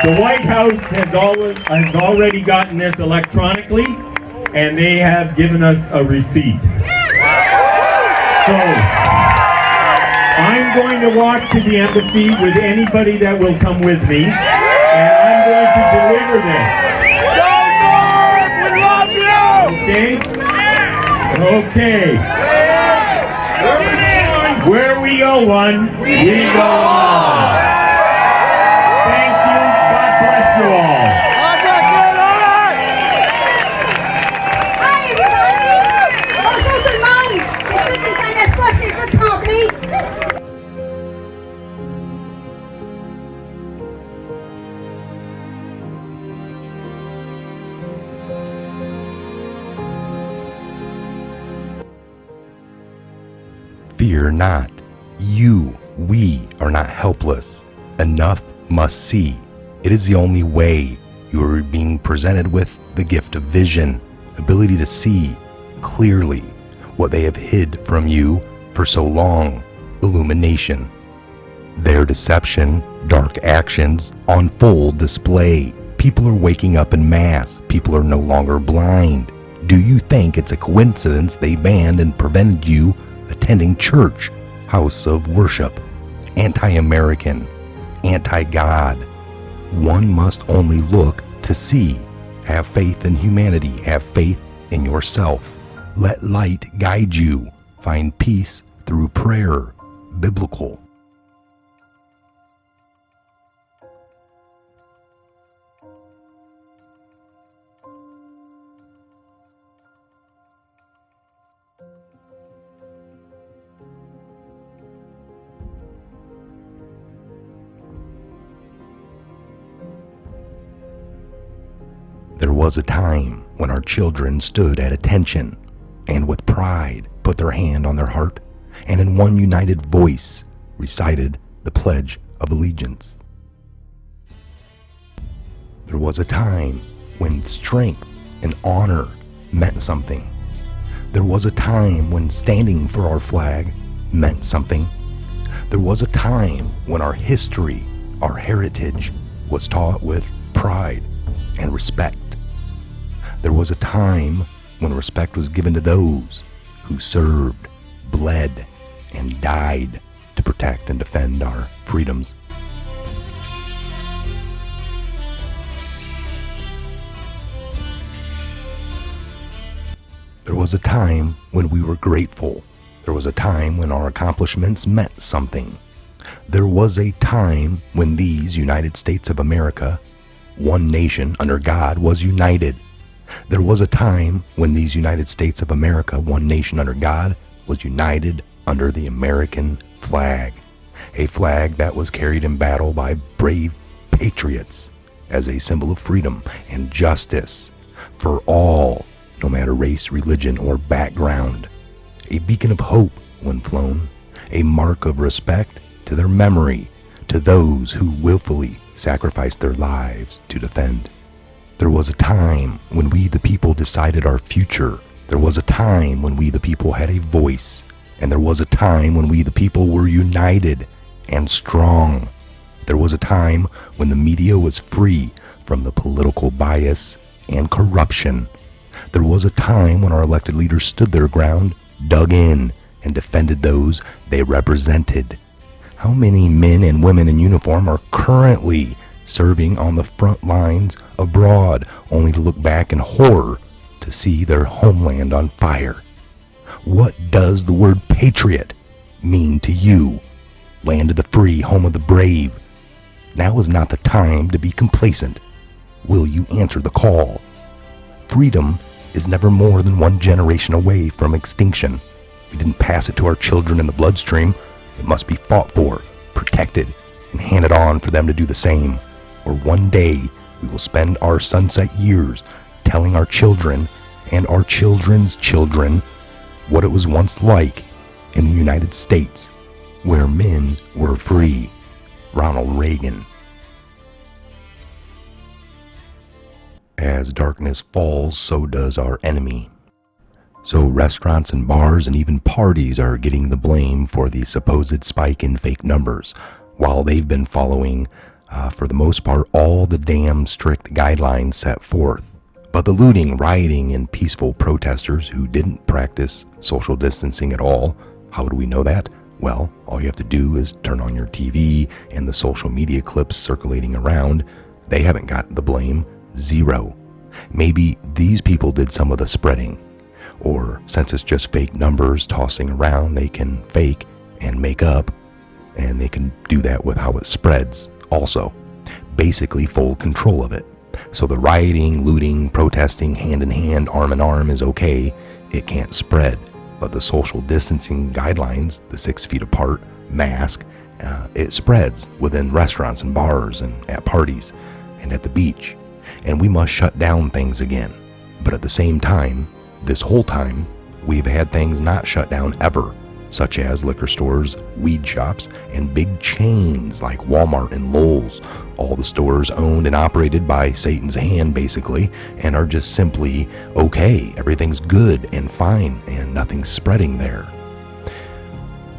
The White House has already gotten this electronically, and they have given us a receipt. So I'm going to walk to the embassy with anybody that will come with me, and I'm going to deliver this. Okay? Okay. Where we go one, we go on. Thank you. God bless you all. Fear not. We are not helpless. Enough must see. It is the only way. You are being presented with the gift of vision, ability to see clearly what they have hid from you for so long. Illumination. Their deception, dark actions on full display. People are waking up en masse. People are no longer blind. Do you think it's a coincidence they banned and prevented you attending church, house of worship? Anti-American, anti-God. One must only look to see. Have faith in humanity. Have faith in yourself. Let light guide you. Find peace through prayer. Biblical. There was a time when our children stood at attention and with pride put their hand on their heart and in one united voice recited the Pledge of Allegiance. There was a time when strength and honor meant something. There was a time when standing for our flag meant something. There was a time when our history, our heritage, was taught with pride and respect. There was a time when respect was given to those who served, bled, and died to protect and defend our freedoms. There was a time when we were grateful. There was a time when our accomplishments meant something. There was a time when these United States of America, one nation under God, was united. There was a time when these United States of America, one nation under God, was united under the American flag, a flag that was carried in battle by brave patriots as a symbol of freedom and justice for all, no matter race, religion, or background, a beacon of hope when flown, a mark of respect to their memory, to those who willfully sacrificed their lives to defend. There was a time when we the people decided our future. There was a time when we the people had a voice. And there was a time when we the people were united and strong. There was a time when the media was free from the political bias and corruption. There was a time when our elected leaders stood their ground, dug in, and defended those they represented. How many men and women in uniform are currently serving on the front lines abroad, only to look back in horror to see their homeland on fire? What does the word patriot mean to you? Land of the free, home of the brave. Now is not the time to be complacent. Will you answer the call? Freedom is never more than one generation away from extinction. We didn't pass it to our children in the bloodstream. It must be fought for, protected, and handed on for them to do the same. Or one day we will spend our sunset years telling our children and our children's children what it was once like in the United States, where men were free. Ronald Reagan. As darkness falls, so does our enemy. So restaurants and bars and even parties are getting the blame for the supposed spike in fake numbers, while they've been following For the most part, all the damn strict guidelines set forth. But the looting, rioting, and peaceful protesters who didn't practice social distancing at all, how do we know that? Well, all you have to do is turn on your TV and the social media clips circulating around. They haven't got the blame. Zero. Maybe these people did some of the spreading. Or since it's just fake numbers tossing around, they can fake and make up. And they can do that with how it spreads also. Basically full control of it. So the rioting, looting, protesting, hand in hand, arm in arm is okay. It can't spread. But the social distancing guidelines, the 6 feet apart, mask, it spreads within restaurants and bars and at parties and at the beach. And we must shut down things again. But at the same time, this whole time, we've had things not shut down ever, such as liquor stores, weed shops, and big chains like Walmart and Lowe's. All the stores owned and operated by Satan's hand, basically, and are just simply okay. Everything's good and fine, and nothing's spreading there.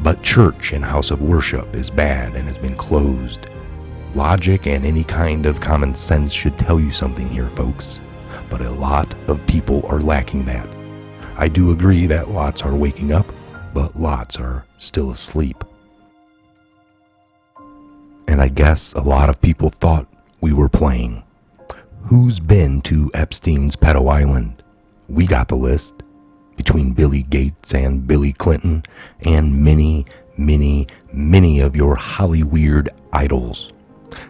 But church and house of worship is bad and has been closed. Logic and any kind of common sense should tell you something here, folks. But a lot of people are lacking that. I do agree that lots are waking up, but lots are still asleep. And I guess a lot of people thought we were playing. Who's been to Epstein's pedo island? We got the list. Between Billy Gates and Billy Clinton and many, many, many of your Hollyweird idols.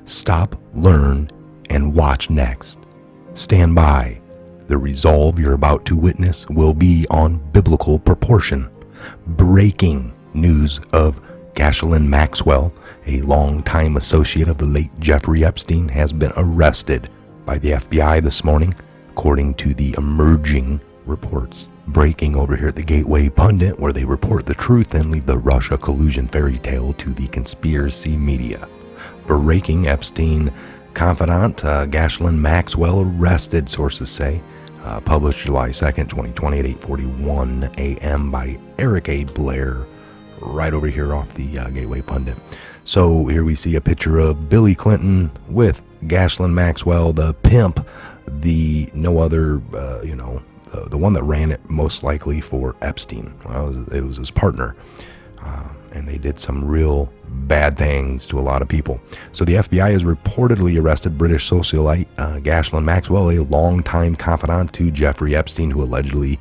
Stop, learn, and watch next. Stand by. The resolve you're about to witness will be on biblical proportion. Breaking news of Ghislaine Maxwell, a longtime associate of the late Jeffrey Epstein, has been arrested by the FBI this morning, according to the emerging reports. Breaking over here at the Gateway Pundit, where they report the truth and leave the Russia collusion fairy tale to the conspiracy media. Breaking: Epstein confidant Ghislaine Maxwell arrested, sources say. Published July 2nd, 2020 at 8:41 a.m. by Eric A. Blair, right over here off the Gateway Pundit. So here we see a picture of Billy Clinton with Ghislaine Maxwell, the pimp, the no other, the one that ran it most likely for Epstein. Well, it was his partner. And they did some real bad things to a lot of people. So the FBI has reportedly arrested British socialite Ghislaine Maxwell, a longtime confidant to Jeffrey Epstein, who allegedly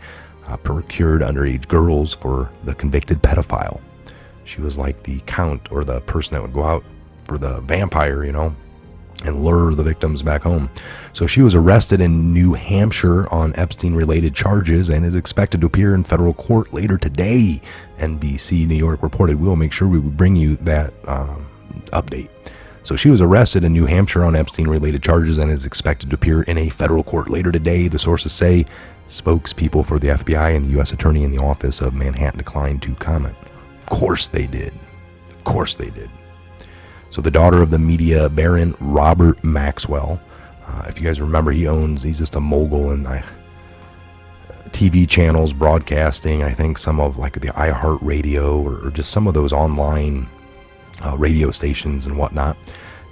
procured underage girls for the convicted pedophile. She was like the count, or the person that would go out for the vampire, and lure the victims back home. So she was arrested in New Hampshire on Epstein-related charges and is expected to appear in federal court later today. NBC New York reported. We'll make sure we would bring you that update. So she was arrested in New Hampshire on Epstein-related charges and is expected to appear in a federal court later today, the sources say. Spokespeople for the FBI and the U.S. Attorney in the Office of Manhattan declined to comment. Of course they did. Of course they did. So the daughter of the media baron Robert Maxwell, if you guys remember, he's just a mogul in TV channels, broadcasting. I think some of like the iHeartRadio or just some of those online radio stations and whatnot.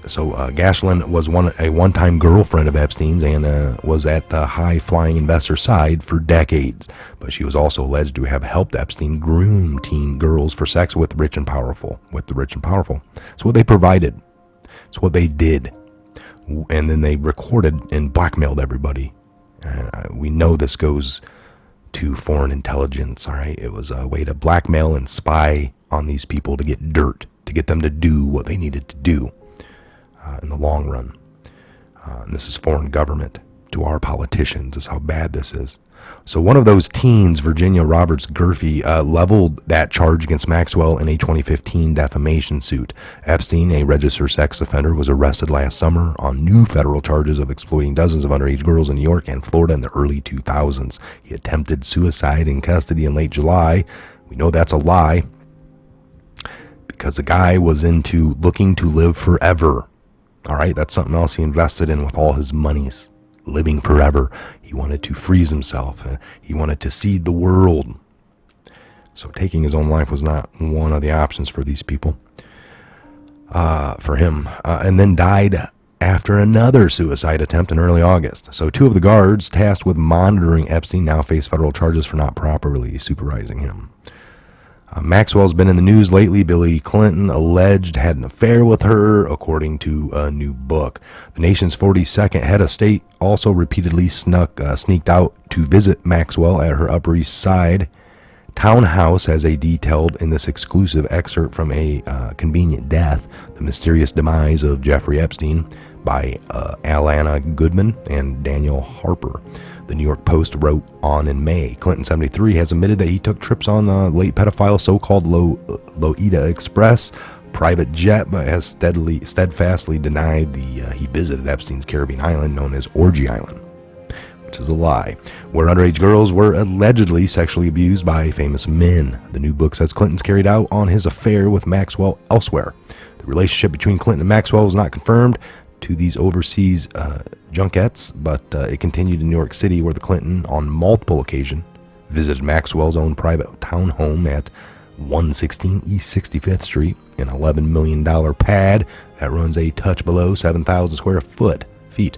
So Ghislaine was a one-time girlfriend of Epstein's and was at the high-flying investor side for decades. But she was also alleged to have helped Epstein groom teen girls for sex with the rich and powerful. It's what they provided. It's what they did. And then they recorded and blackmailed everybody. We know this goes to foreign intelligence, all right? It was a way to blackmail and spy on these people to get dirt, to get them to do what they needed to do. In the long run. And this is foreign government to our politicians, is how bad this is. So one of those teens, Virginia Roberts Gurfey, leveled that charge against Maxwell in a 2015 defamation suit. Epstein, a registered sex offender, was arrested last summer on new federal charges of exploiting dozens of underage girls in New York and Florida in the early 2000s. He attempted suicide in custody in late July. We know that's a lie, because the guy was into looking to live forever. All right, that's something else he invested in with all his monies. Living forever. He wanted to freeze himself. He wanted to seed the world. So taking his own life was not one of the options for these people. for him, and then died after another suicide attempt in early August. So 2 of the guards tasked with monitoring Epstein now face federal charges for not properly supervising him. Maxwell's been in the news lately. Billy Clinton alleged had an affair with her, according to a new book. The nation's 42nd head of state also repeatedly sneaked out to visit Maxwell at her Upper East Side townhouse, as a detailed in this exclusive excerpt from A Convenient Death, The Mysterious Demise of Jeffrey Epstein, by Alana Goodman and Daniel Harper. The New York Post wrote on in May, Clinton, 73, has admitted that he took trips on the late pedophile so-called Lolita Express private jet, but has steadfastly denied he visited Epstein's Caribbean island known as Orgy Island, which is a lie, where underage girls were allegedly sexually abused by famous men. The new book says Clinton's carried out on his affair with Maxwell elsewhere. The relationship between Clinton and Maxwell was not confirmed to these overseas junkets, but it continued in New York City, where the Clinton, on multiple occasions, visited Maxwell's own private town home at 116 East 65th Street, an $11 million pad that runs a touch below 7,000 square feet,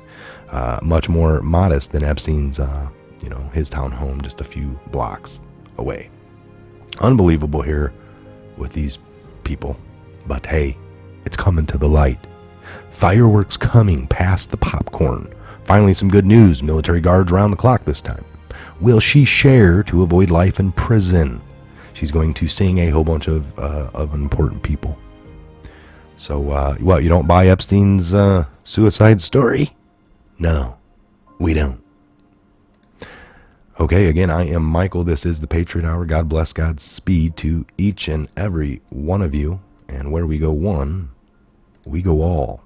much more modest than Epstein's, his town home just a few blocks away. Unbelievable here with these people, but hey, it's coming to the light. Fireworks coming past the popcorn. Finally, some good news. Military guards round the clock this time. Will she share to avoid life in prison? She's going to sing a whole bunch of important people. So, what, you don't buy Epstein's suicide story? No, we don't. Okay, again, I am Michael. This is the Patriot Hour. God bless, Godspeed to each and every one of you. And where we go one, we go all.